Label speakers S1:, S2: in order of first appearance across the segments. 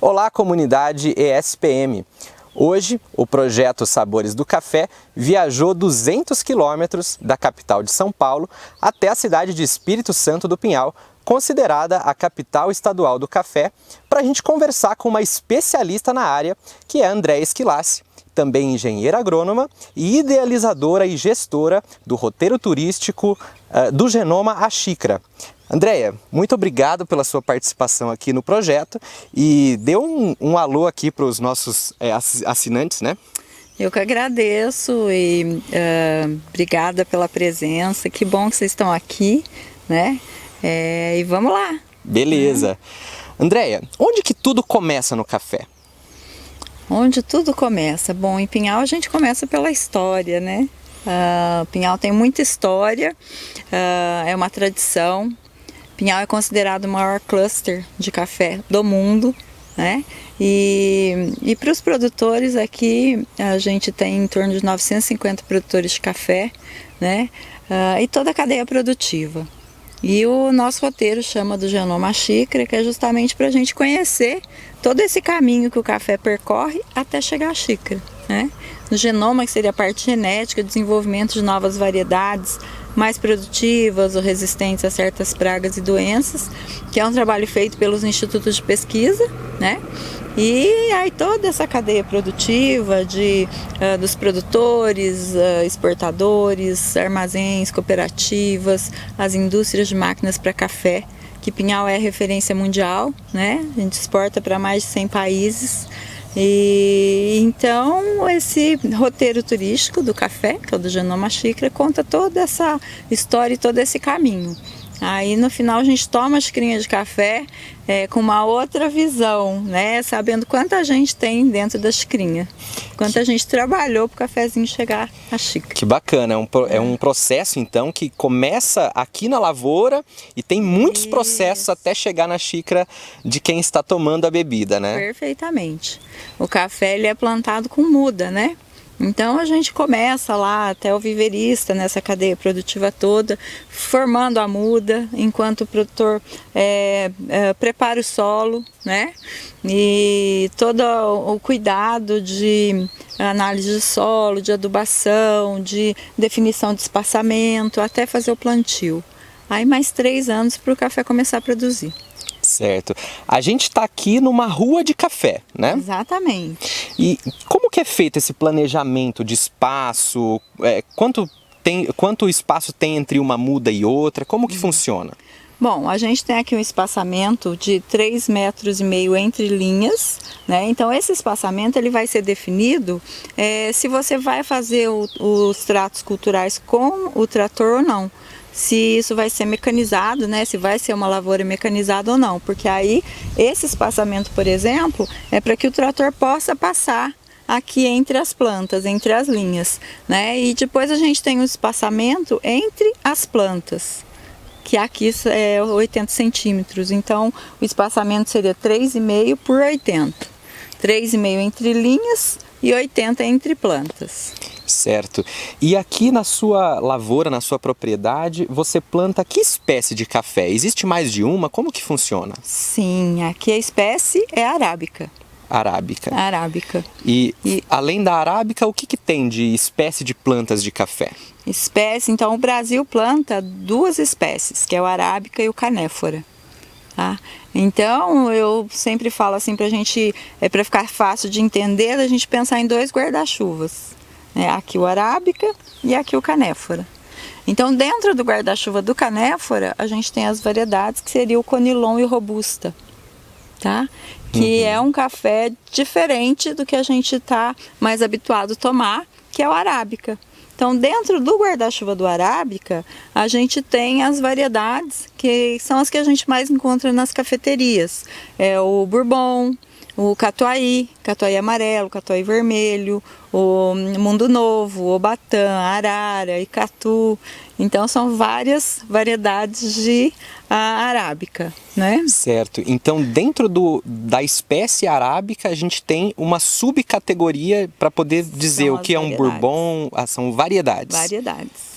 S1: Olá, comunidade ESPM! Hoje, o projeto Sabores do Café viajou 200 quilômetros da capital de São Paulo até a cidade de Espírito Santo do Pinhal, considerada a capital estadual do café, para a gente conversar com uma especialista na área, que é a Andréia Schilassi, também engenheira agrônoma e idealizadora e gestora do roteiro turístico do Genoma A Xícara. Andréia, muito obrigado pela sua participação aqui no projeto e dê um alô aqui para os nossos assinantes, né?
S2: Eu que agradeço e obrigada pela presença, que bom que vocês estão aqui, né? E vamos lá!
S1: Beleza! Andréia, onde que tudo começa no café?
S2: Onde tudo começa? Bom, em Pinhal a gente começa pela história, né? Pinhal tem muita história, é uma tradição. Pinhal é considerado o maior cluster de café do mundo, né? E para os produtores aqui, a gente tem em torno de 950 produtores de café, né? E toda a cadeia produtiva. E o nosso roteiro chama do Genoma A Xícara, que é justamente para a gente conhecer todo esse caminho que o café percorre até chegar à xícara, né? No genoma, que seria a parte genética, desenvolvimento de novas variedades mais produtivas ou resistentes a certas pragas e doenças, que é um trabalho feito pelos institutos de pesquisa, né? E aí toda essa cadeia produtiva dos produtores, exportadores, armazéns, cooperativas, as indústrias de máquinas para café, que Pinhal é referência mundial, né? A gente exporta para mais de 100 países. E então esse roteiro turístico do café, que é o do Genoma A Xícara, conta toda essa história e todo esse caminho. Aí no final a gente toma a xicrinha de café com uma outra visão, né? Sabendo quanta gente tem dentro da xicrinha, quanta gente trabalhou para o cafezinho chegar à xícara.
S1: Que bacana, é um processo então que começa aqui na lavoura e tem muitos processos até chegar na xícara de quem está tomando a bebida, né?
S2: Perfeitamente. O café ele é plantado com muda, né? Então a gente começa lá até o viverista nessa cadeia produtiva toda, formando a muda, enquanto o produtor prepara o solo, né? E todo o cuidado de análise de solo, de adubação, de definição de espaçamento, até fazer o plantio. Aí mais 3 anos para o café começar a produzir.
S1: Certo. A gente está aqui numa rua de café, né?
S2: Exatamente.
S1: E como que é feito esse planejamento de espaço? Quanto espaço tem entre uma muda e outra? Como que funciona?
S2: Bom, a gente tem aqui um espaçamento de 3,5 metros entre linhas, né? Então esse espaçamento ele vai ser definido se você vai fazer os tratos culturais com o trator ou não. Se isso vai ser mecanizado, né? Se vai ser uma lavoura mecanizada ou não, porque aí esse espaçamento, por exemplo, é para que o trator possa passar aqui entre as plantas, entre as linhas, né? E depois a gente tem um espaçamento entre as plantas, que aqui é 80 centímetros, então o espaçamento seria 3,5 por 80, 3,5 entre linhas e 80 entre plantas.
S1: Certo. E aqui na sua lavoura, na sua propriedade, você planta que espécie de café? Existe mais de uma? Como que funciona?
S2: Sim, aqui a espécie é arábica.
S1: Arábica.
S2: Arábica.
S1: E além da arábica, o que tem de espécie de plantas de café?
S2: Espécie, então o Brasil planta 2 espécies, que é o arábica e o canéfora. Tá? Então eu sempre falo assim pra gente, para ficar fácil de entender, a gente pensar em 2 guarda-chuvas. Aqui o arábica e aqui o canéfora. Então dentro do guarda-chuva do canéfora a gente tem as variedades que seria o conilon e o robusta, tá? Que é um café diferente do que a gente está mais habituado a tomar, que é o arábica. Então dentro do guarda-chuva do arábica a gente tem as variedades que são as que a gente mais encontra nas cafeterias. É o bourbon, o catuai amarelo, catuai vermelho, o mundo novo, o batã, arara, icatu. Então são várias variedades de arábica, né?
S1: Certo. Então dentro da espécie arábica a gente tem uma subcategoria para poder dizer o que é um bourbon, são variedades.
S2: Variedades.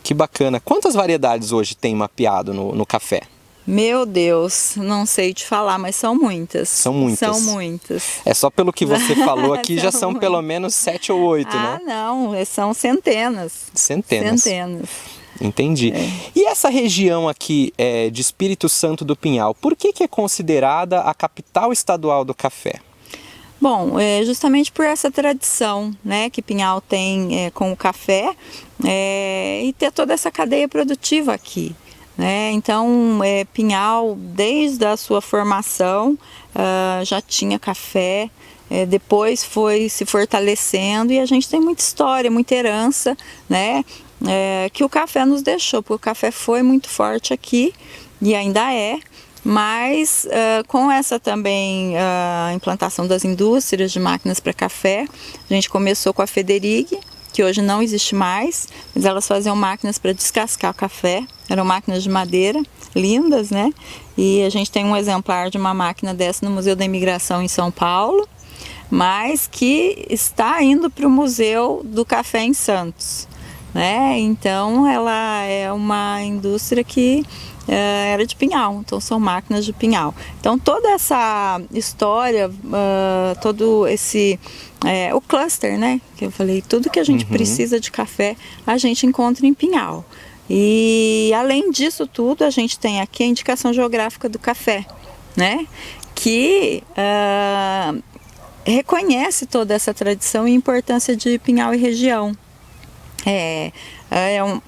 S1: Que bacana. Quantas variedades hoje tem mapeado no café?
S2: Meu Deus, não sei te falar, mas são muitas.
S1: São muitas.
S2: São muitas.
S1: É só pelo que você falou aqui, já são
S2: muitas.
S1: pelo menos 7 ou 8, né?
S2: Não, são centenas.
S1: Centenas.
S2: Centenas.
S1: Entendi. E essa região aqui de Espírito Santo do Pinhal, por que é considerada a capital estadual do café?
S2: Bom, justamente por essa tradição, né, que Pinhal tem com o café e ter toda essa cadeia produtiva aqui. Né? Então, Pinhal, desde a sua formação, já tinha café, depois foi se fortalecendo e a gente tem muita história, muita herança, né? Que o café nos deixou, porque o café foi muito forte aqui e ainda é, mas com essa também implantação das indústrias de máquinas para café, a gente começou com a Federig, que hoje não existe mais, mas elas faziam máquinas para descascar o café, eram máquinas de madeira, lindas, né? E a gente tem um exemplar de uma máquina dessa no Museu da Imigração em São Paulo, mas que está indo para o Museu do Café em Santos, né? Então ela é uma indústria que era de Pinhal, então são máquinas de Pinhal. Então toda essa história, todo esse o cluster, né, que eu falei, tudo que a gente precisa de café a gente encontra em Pinhal. E além disso tudo, a gente tem aqui a indicação geográfica do café, né, que reconhece toda essa tradição e importância de Pinhal e região.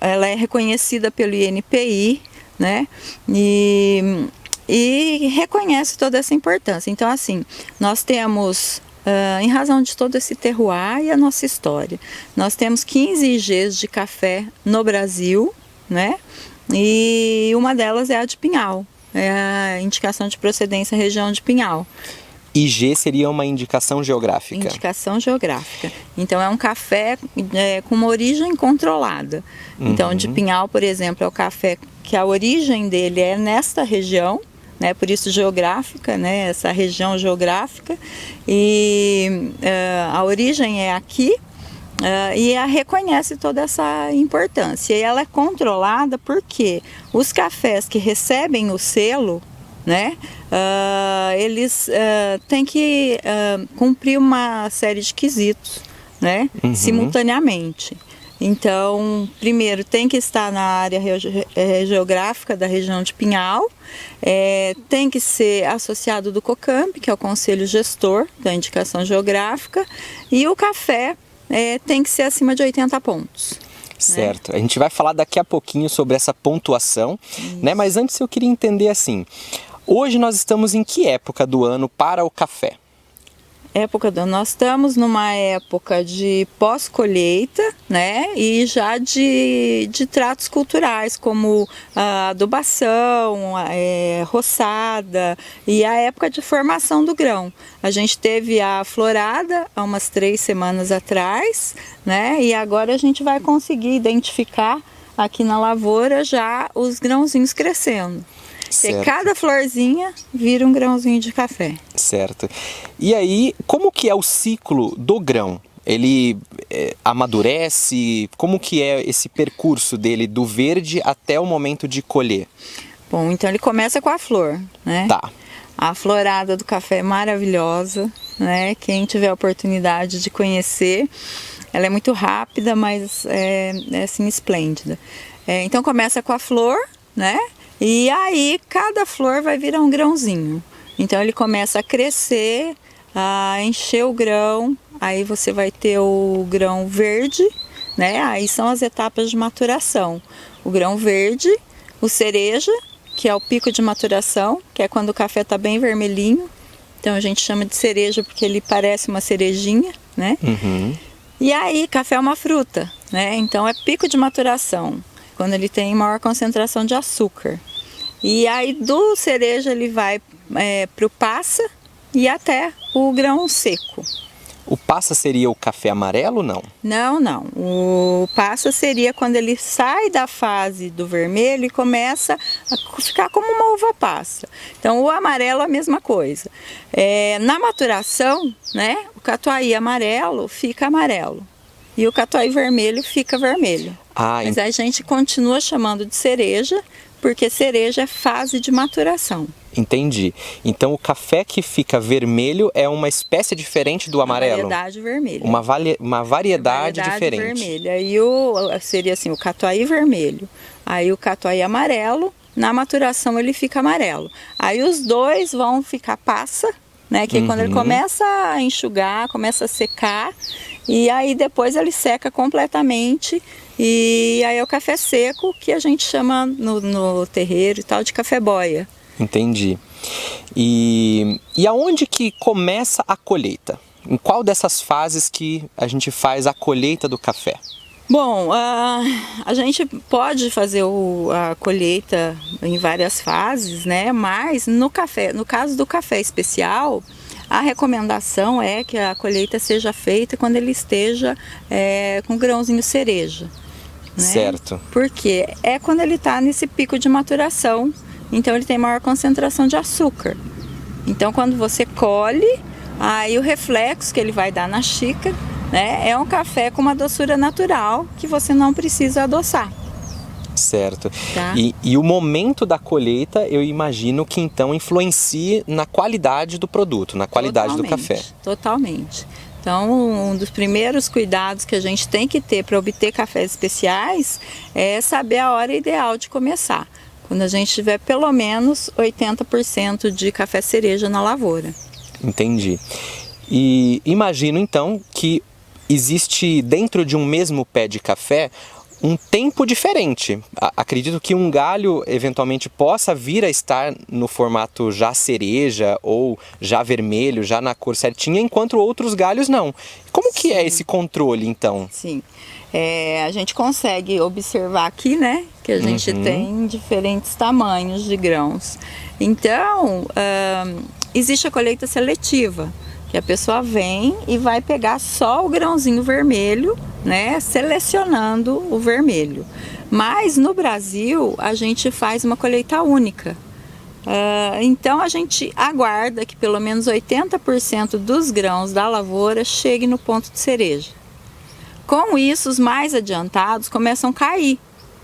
S2: Ela é reconhecida pelo INPI, né? E reconhece toda essa importância. Então, assim, nós temos, em razão de todo esse terroir e a nossa história, nós temos 15 IGs de café no Brasil, né? E uma delas é a de Pinhal, é a indicação de procedência região de Pinhal.
S1: IG seria uma indicação geográfica.
S2: Indicação geográfica. Então é um café com uma origem controlada. Então de Pinhal, por exemplo, é o café que a origem dele é nesta região, né? Por isso geográfica, né? Essa região geográfica. E a origem é aqui e ela reconhece toda essa importância. E ela é controlada porque os cafés que recebem o selo, né? Eles têm que cumprir uma série de quesitos, né? Simultaneamente. Então, primeiro tem que estar na área geográfica da região de Pinhal, tem que ser associado do COCAMP, que é o Conselho Gestor da Indicação Geográfica, e o café tem que ser acima de 80 pontos.
S1: Certo. A gente vai falar daqui a pouquinho sobre essa pontuação, né? Mas antes eu queria entender assim, hoje nós estamos em que época do ano para o café?
S2: Nós estamos numa época de pós-colheita, né? E já de tratos culturais, como adubação, roçada e a época de formação do grão. A gente teve a florada há umas 3 semanas atrás, né? E agora a gente vai conseguir identificar aqui na lavoura já os grãozinhos crescendo. Certo. E cada florzinha vira um grãozinho de café.
S1: Certo. E aí, como que é o ciclo do grão? Ele amadurece? Como que é esse percurso dele do verde até o momento de colher?
S2: Bom, então ele começa com a flor, né?
S1: Tá.
S2: A florada do café é maravilhosa, né? Quem tiver a oportunidade de conhecer, ela é muito rápida, mas é assim, esplêndida. Então começa com a flor, né? E aí cada flor vai virar um grãozinho. Então ele começa a crescer, a encher o grão, aí você vai ter o grão verde, né? Aí são as etapas de maturação. O grão verde, o cereja, que é o pico de maturação, que é quando o café está bem vermelhinho. Então a gente chama de cereja porque ele parece uma cerejinha, né? E aí café é uma fruta, né? Então é pico de maturação, quando ele tem maior concentração de açúcar. E aí do cereja ele vai para o passa e até o grão seco.
S1: O passa seria o café amarelo ou não?
S2: Não. O passa seria quando ele sai da fase do vermelho e começa a ficar como uma uva passa. Então o amarelo é a mesma coisa. Na maturação, né, o catuai amarelo fica amarelo. E o catuai vermelho fica vermelho. Mas a gente continua chamando de cereja, porque cereja é fase de maturação.
S1: Entendi. Então o café que fica vermelho é uma espécie diferente do amarelo?
S2: Uma variedade vermelha.
S1: Uma variedade diferente.
S2: Vermelha. E seria assim, o catuai vermelho. Aí o catuai amarelo, na maturação ele fica amarelo. Aí os dois vão ficar passa, né? Que quando ele começa a enxugar, começa a secar, e aí depois ele seca completamente. E aí é o café seco, que a gente chama no terreiro e tal de café boia.
S1: Entendi. E aonde que começa a colheita? Em qual dessas fases que a gente faz a colheita do café?
S2: Bom, a gente pode fazer a colheita em várias fases, né? Mas no caso do café especial, a recomendação é que a colheita seja feita quando ele esteja com grãozinho cereja. Né?
S1: Certo.
S2: Porque é quando ele está nesse pico de maturação. Então ele tem maior concentração de açúcar. Então quando você colhe, aí o reflexo que ele vai dar na xícara, né, é um café com uma doçura natural que você não precisa adoçar.
S1: Certo.
S2: Tá?
S1: E o momento da colheita, eu imagino que então influencie na qualidade do produto, na qualidade do café.
S2: Totalmente. Então, um dos primeiros cuidados que a gente tem que ter para obter cafés especiais é saber a hora ideal de começar. Quando a gente tiver pelo menos 80% de café cereja na lavoura.
S1: Entendi. E imagino então que existe dentro de um mesmo pé de café um tempo diferente. Acredito que um galho eventualmente possa vir a estar no formato já cereja ou já vermelho, já na cor certinha, enquanto outros galhos não. Como que é esse controle então?
S2: Sim. A gente consegue observar aqui, né, que a gente tem diferentes tamanhos de grãos. Então, existe a colheita seletiva, que a pessoa vem e vai pegar só o grãozinho vermelho, né, selecionando o vermelho. Mas no Brasil, a gente faz uma colheita única. Então, a gente aguarda que pelo menos 80% dos grãos da lavoura chegue no ponto de cereja. Com isso, os mais adiantados começam a cair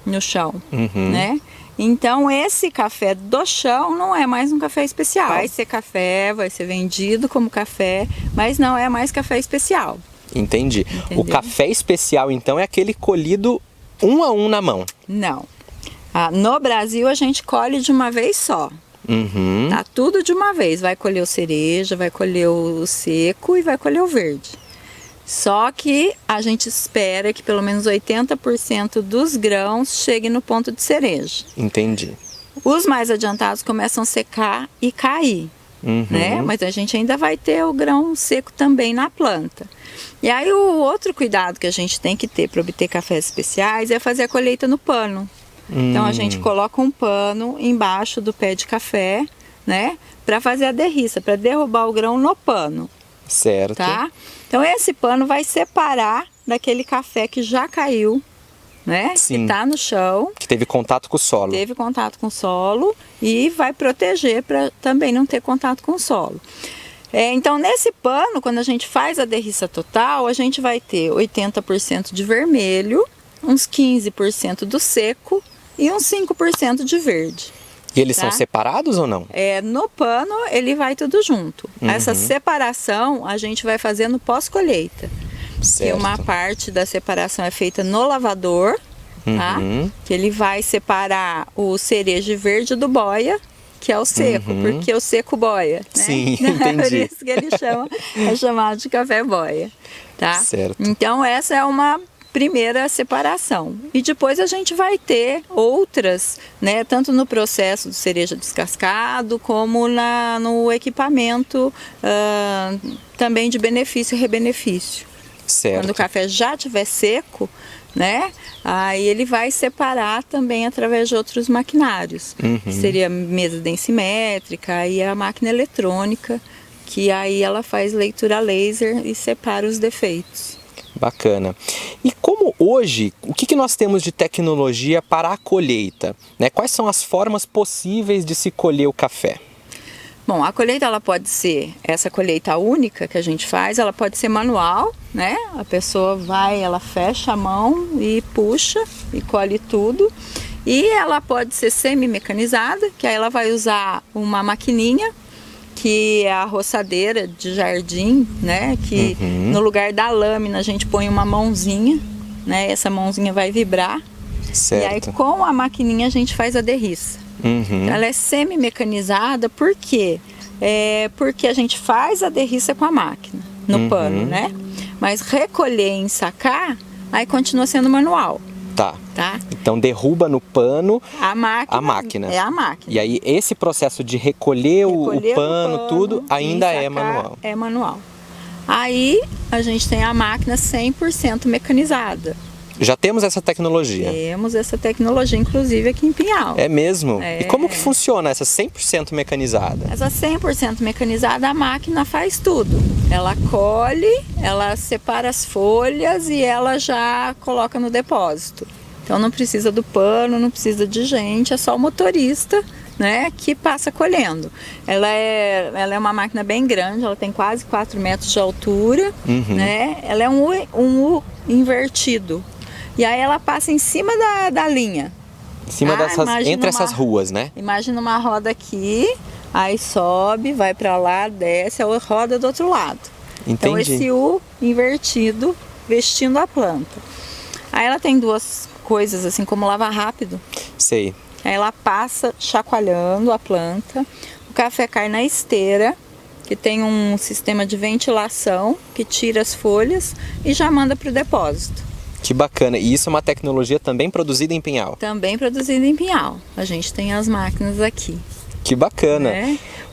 S2: no chão, né? Então, esse café do chão não é mais um café especial. Vai ser café, vai ser vendido como café, mas não é mais café especial.
S1: Entendi.
S2: Entendeu?
S1: O café especial, então, é aquele colhido um a um na mão?
S2: Não. No Brasil, a gente colhe de uma vez só. Tá tudo de uma vez. Vai colher o cereja, vai colher o seco e vai colher o verde. Só que a gente espera que pelo menos 80% dos grãos cheguem no ponto de cereja.
S1: Entendi.
S2: Os mais adiantados começam a secar e cair, né? Mas a gente ainda vai ter o grão seco também na planta. E aí o outro cuidado que a gente tem que ter para obter cafés especiais é fazer a colheita no pano. Então a gente coloca um pano embaixo do pé de café, né? Para fazer a derriça, para derrubar o grão no pano.
S1: Certo.
S2: Tá? Então esse pano vai separar daquele café que já caiu, né?
S1: Sim.
S2: Que está no chão.
S1: Que teve contato com o solo.
S2: Teve contato com o solo e vai proteger para também não ter contato com o solo. Então nesse pano, quando a gente faz a derriça total, a gente vai ter 80% de vermelho, uns 15% do seco e uns 5% de verde.
S1: E eles são separados ou não?
S2: No pano ele vai tudo junto. Essa separação a gente vai fazer no pós-colheita. Que uma parte da separação é feita no lavador, tá? Que ele vai separar o cereja verde do boia, que é o seco, porque o seco boia, né?
S1: Sim, entendi.
S2: Por isso que ele é chamado de café boia, tá?
S1: Certo.
S2: Então essa é uma primeira separação. E depois a gente vai ter outras, né, tanto no processo do cereja descascado, como no equipamento também de benefício e rebenefício.
S1: Certo.
S2: Quando o café já estiver seco, né, aí ele vai separar também através de outros maquinários. Que seria a mesa densimétrica e a máquina eletrônica, que aí ela faz leitura laser e separa os defeitos.
S1: Bacana. E como hoje, o que nós temos de tecnologia para a colheita? Né? Quais são as formas possíveis de se colher o café?
S2: Bom, a colheita ela pode ser, essa colheita única que a gente faz, ela pode ser manual, né? A pessoa vai, ela fecha a mão e puxa e colhe tudo. E ela pode ser semi-mecanizada, que aí ela vai usar uma maquininha, que é a roçadeira de jardim, né? Que no lugar da lâmina a gente põe uma mãozinha, né? Essa mãozinha vai vibrar.
S1: Certo.
S2: E aí com a maquininha a gente faz a derriça. Ela é semi-mecanizada, por quê? Porque a gente faz a derriça com a máquina, no pano, né? Mas recolher e ensacar, aí continua sendo manual.
S1: Tá.
S2: Tá?
S1: Então derruba no pano
S2: a máquina. É a máquina.
S1: E aí esse processo de recolher o pano, tudo, ainda é manual.
S2: É manual. Aí a gente tem a máquina 100% mecanizada.
S1: Já temos essa tecnologia?
S2: Temos essa tecnologia, inclusive aqui em Pinhal.
S1: É mesmo? E como que funciona essa 100% mecanizada?
S2: Essa 100% mecanizada, a máquina faz tudo. Ela colhe, ela separa as folhas e ela já coloca no depósito. Então não precisa do pano, não precisa de gente, é só o motorista, né, que passa colhendo. Ela é uma máquina bem grande, ela tem quase 4 metros de altura, né? Ela é um U invertido. E aí ela passa em cima da linha.
S1: Em cima entre essas ruas, né?
S2: Imagina uma roda aqui, aí sobe, vai para lá, desce, a roda do outro lado.
S1: Entendi.
S2: Então esse U invertido vestindo a planta. Aí ela tem duas coisas assim como lava rápido.
S1: Sei.
S2: Aí ela passa chacoalhando a planta. O café cai na esteira, que tem um sistema de ventilação que tira as folhas e já manda para o depósito.
S1: Que bacana. E isso é uma tecnologia também produzida em Pinhal?
S2: Também produzida em Pinhal. A gente tem as máquinas aqui.
S1: Que bacana.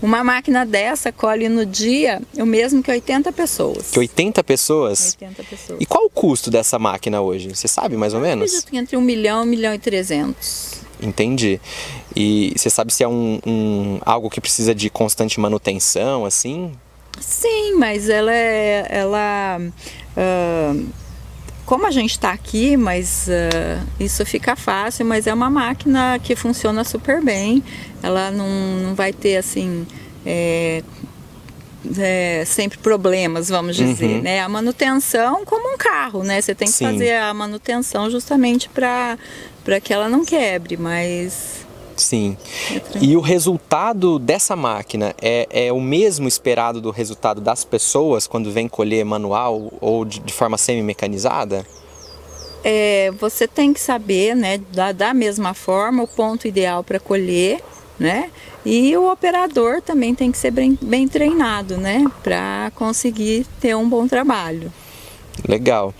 S2: Uma máquina dessa colhe no dia o mesmo que 80 pessoas.
S1: Que 80 pessoas?
S2: 80 pessoas.
S1: E qual o custo dessa máquina hoje? Você sabe mais ou menos?
S2: Eu acredito que entre 1 milhão e 1 milhão e 300.
S1: Entendi. E você sabe se é algo que precisa de constante manutenção, assim?
S2: Sim, mas como a gente está aqui, mas isso fica fácil, mas é uma máquina que funciona super bem. Ela não vai ter assim sempre problemas, vamos dizer, né? A manutenção como um carro, né? Você tem que fazer a manutenção justamente para que ela não quebre, mas...
S1: Sim. E o resultado dessa máquina é o mesmo esperado do resultado das pessoas quando vem colher manual ou de forma semi-mecanizada?
S2: Você tem que saber, né, da mesma forma, o ponto ideal para colher, né? E o operador também tem que ser bem treinado, né, para conseguir ter um bom trabalho.
S1: Legal.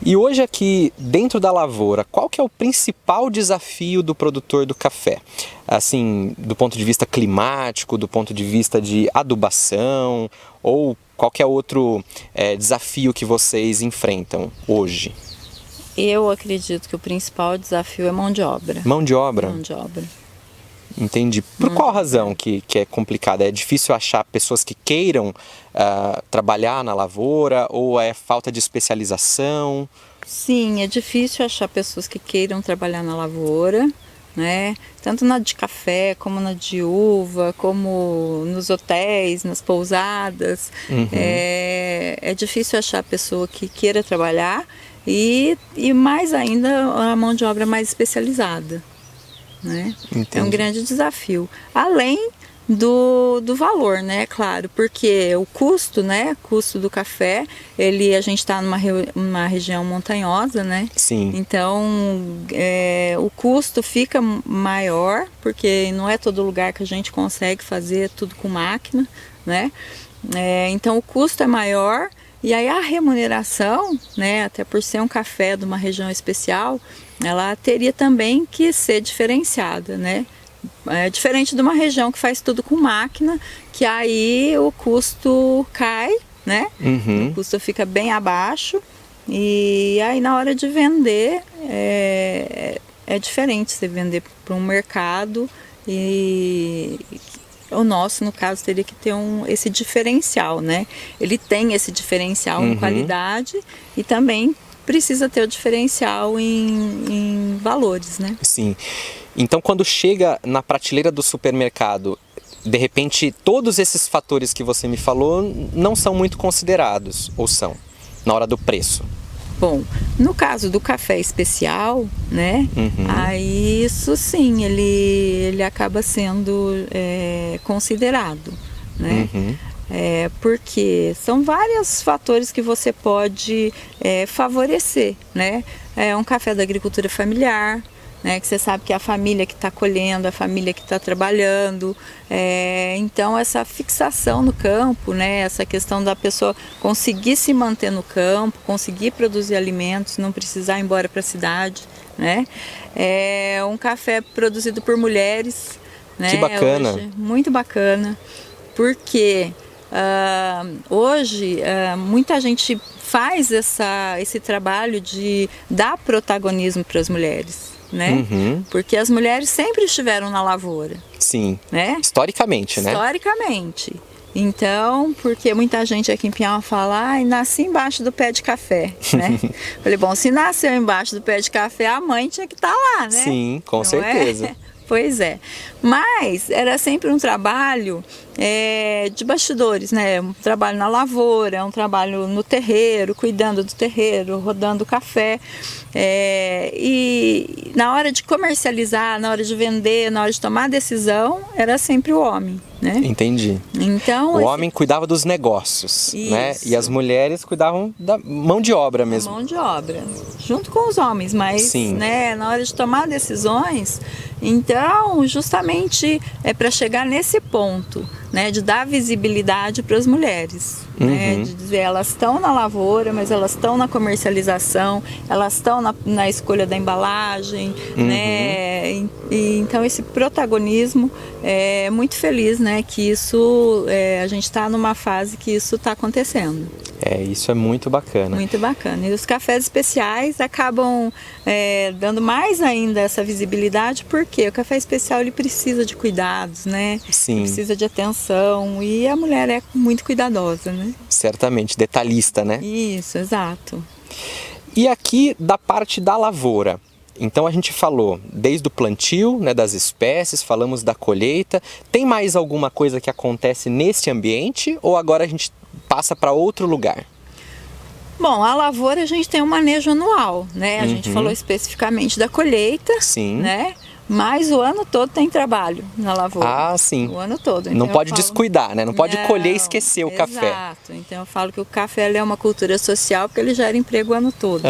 S1: E hoje aqui dentro da lavoura, qual que é o principal desafio do produtor do café? Assim, do ponto de vista climático, do ponto de vista de adubação, ou qualquer outro desafio que vocês enfrentam hoje?
S2: Eu acredito que o principal desafio é mão de obra.
S1: Mão de obra?
S2: Mão de obra.
S1: Entendi. Por qual razão que é complicado? É difícil achar pessoas que queiram trabalhar na lavoura ou é falta de especialização?
S2: Sim, é difícil achar pessoas que queiram trabalhar na lavoura, né? Tanto na de café, como na de uva, como nos hotéis, nas pousadas. É difícil achar a pessoa que queira trabalhar e mais ainda a mão de obra mais especializada. Né? É um grande desafio. Além do valor, né? Claro, porque o custo, né? Custo do café, a gente está numa região montanhosa, né?
S1: Sim.
S2: Então, o custo fica maior, porque não é todo lugar que a gente consegue fazer tudo com máquina, né? Então, o custo é maior. E aí a remuneração, né, até por ser um café de uma região especial, ela teria também que ser diferenciada, né? Diferente de uma região que faz tudo com máquina, que aí o custo cai, né? O custo fica bem abaixo e aí na hora de vender é diferente você vender para um mercado e... O nosso, no caso, teria que ter esse diferencial, né? Ele tem esse diferencial em qualidade e também precisa ter o diferencial em valores, né?
S1: Sim. Então, quando chega na prateleira do supermercado, de repente, todos esses fatores que você me falou não são muito considerados, ou são, na hora do preço?
S2: Bom, no caso do café especial, né? Aí isso sim, ele acaba sendo considerado, né? Porque são vários fatores que você pode favorecer, né? É um café da agricultura familiar, né, que você sabe que é a família que está colhendo, a família que está trabalhando, então essa fixação no campo, né, essa questão da pessoa conseguir se manter no campo, conseguir produzir alimentos, não precisar ir embora para a cidade, né, é um café produzido por mulheres, né,
S1: que bacana,
S2: hoje, muito bacana, porque hoje muita gente faz esse trabalho de dar protagonismo para as mulheres, né? Porque as mulheres sempre estiveram na lavoura.
S1: Sim,
S2: né?
S1: Historicamente, né?
S2: Historicamente. Então, porque muita gente aqui em Pinhal fala, ai, nasci embaixo do pé de café, né? Falei, bom, se nasceu embaixo do pé de café, a mãe tinha que estar lá, né?
S1: Sim, com
S2: Não
S1: certeza.
S2: é? Pois é. Mas era sempre um trabalho de bastidores, né? Um trabalho na lavoura, um trabalho no terreiro, cuidando do terreiro, rodando o café. E na hora de comercializar, na hora de vender, na hora de tomar decisão, era sempre o homem, né?
S1: Entendi.
S2: Então,
S1: o homem cuidava dos negócios, né? E as mulheres cuidavam da mão de obra mesmo.
S2: Mão de obra, junto com os homens, mas
S1: Sim.
S2: né, na hora de tomar decisões, então justamente é para chegar nesse ponto, né, de dar visibilidade para as mulheres, né, de dizer elas estão na lavoura, mas elas estão na comercialização, elas estão na escolha da embalagem, né, e então esse protagonismo é muito feliz, né, que isso a gente está numa fase que isso está acontecendo.
S1: Isso é muito bacana.
S2: Muito bacana. E os cafés especiais acabam dando mais ainda essa visibilidade, porque o café especial ele precisa de cuidados, né?
S1: Sim.
S2: Ele precisa de atenção e a mulher é muito cuidadosa, né?
S1: Certamente, detalhista, né?
S2: Isso, exato.
S1: E aqui da parte da lavoura. Então a gente falou desde o plantio, né, das espécies, falamos da colheita. Tem mais alguma coisa que acontece nesse ambiente ou agora a gente passa para outro lugar?
S2: Bom, a lavoura a gente tem um manejo anual, né? A gente falou especificamente da colheita,
S1: Sim.
S2: né? Mas o ano todo tem trabalho na lavoura.
S1: Ah, sim.
S2: O ano todo. Então
S1: não pode descuidar, né? Não pode colher e esquecer o café.
S2: Exato. Então eu falo que o café é uma cultura social porque ele gera emprego o ano todo.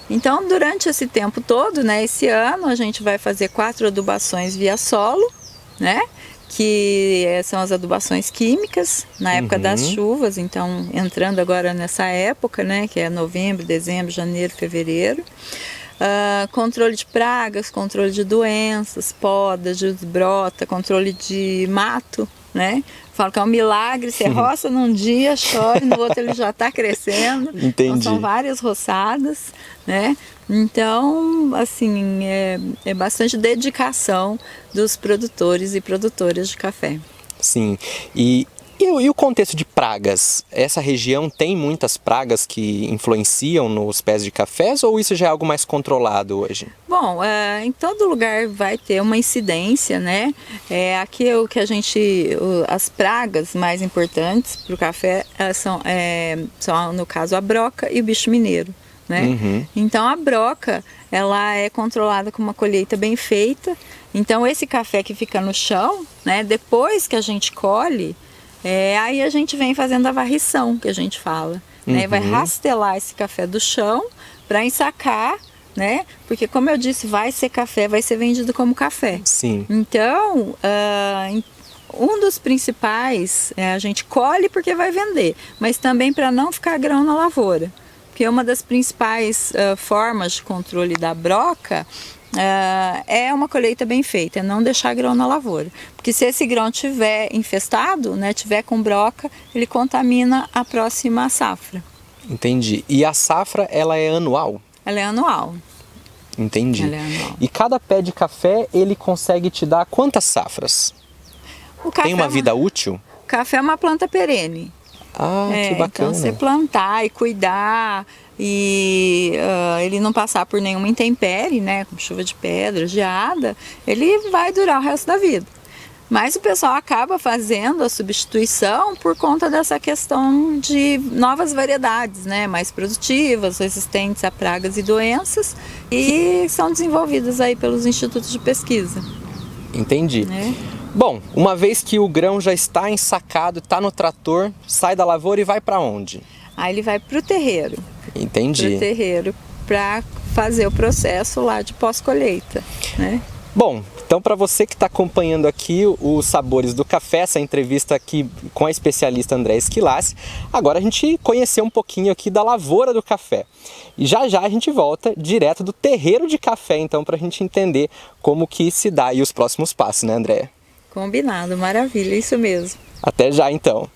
S2: Então durante esse tempo todo, né? Esse ano a gente vai fazer 4 adubações via solo, né? Que são as adubações químicas na época das chuvas, então entrando agora nessa época, né, que é novembro, dezembro, janeiro, fevereiro. Controle de pragas, controle de doenças, poda, desbrota, controle de mato, né? Falo que é um milagre, você roça num dia, chove, no outro ele já está crescendo.
S1: Entendi.
S2: Então são várias roçadas, né? Então, assim, é bastante dedicação dos produtores e produtoras de café.
S1: Sim. E o contexto de pragas? Essa região tem muitas pragas que influenciam nos pés de cafés ou isso já é algo mais controlado hoje? Bom,
S2: em todo lugar vai ter uma incidência, né? Aqui o que as pragas mais importantes para o café são, no caso, a broca e o bicho mineiro. Né? Então a broca ela é controlada com uma colheita bem feita. Então esse café que fica no chão, né, depois que a gente colhe, aí a gente vem fazendo a varrição, que a gente fala, né? Vai rastelar esse café do chão para ensacar, né? Porque como eu disse, vai ser café, vai ser vendido como café.
S1: Sim.
S2: Então um dos principais a gente colhe porque vai vender, mas também para não ficar grão na lavoura. Porque uma das principais formas de controle da broca é uma colheita bem feita, é não deixar grão na lavoura. Porque se esse grão tiver infestado, né, tiver com broca, ele contamina a próxima safra.
S1: Entendi. E a safra, ela é anual?
S2: Ela é anual.
S1: Entendi.
S2: Ela é anual.
S1: E cada pé de café, ele consegue te dar quantas safras? Tem uma vida útil?
S2: O café é uma planta perene.
S1: Que bacana.
S2: Então você plantar e cuidar e ele não passar por nenhuma intempérie, né, como chuva de pedra, geada, ele vai durar o resto da vida. Mas o pessoal acaba fazendo a substituição por conta dessa questão de novas variedades, né? Mais produtivas, resistentes a pragas e doenças, e são desenvolvidas aí pelos institutos de pesquisa.
S1: Entendi.
S2: Né?
S1: Bom, uma vez que o grão já está ensacado, está no trator, sai da lavoura e vai para onde?
S2: Aí ele vai para o terreiro.
S1: Entendi.
S2: Para o terreiro, para fazer o processo lá de pós-colheita, né?
S1: Bom, então para você que está acompanhando aqui os Sabores do Café, essa entrevista aqui com a especialista Andréa Esquilassi, agora a gente conheceu um pouquinho aqui da lavoura do café. E já já a gente volta direto do terreiro de café, então, para a gente entender como que se dá aí os próximos passos, né, Andréa?
S2: Combinado, maravilha, isso mesmo.
S1: Até já, então.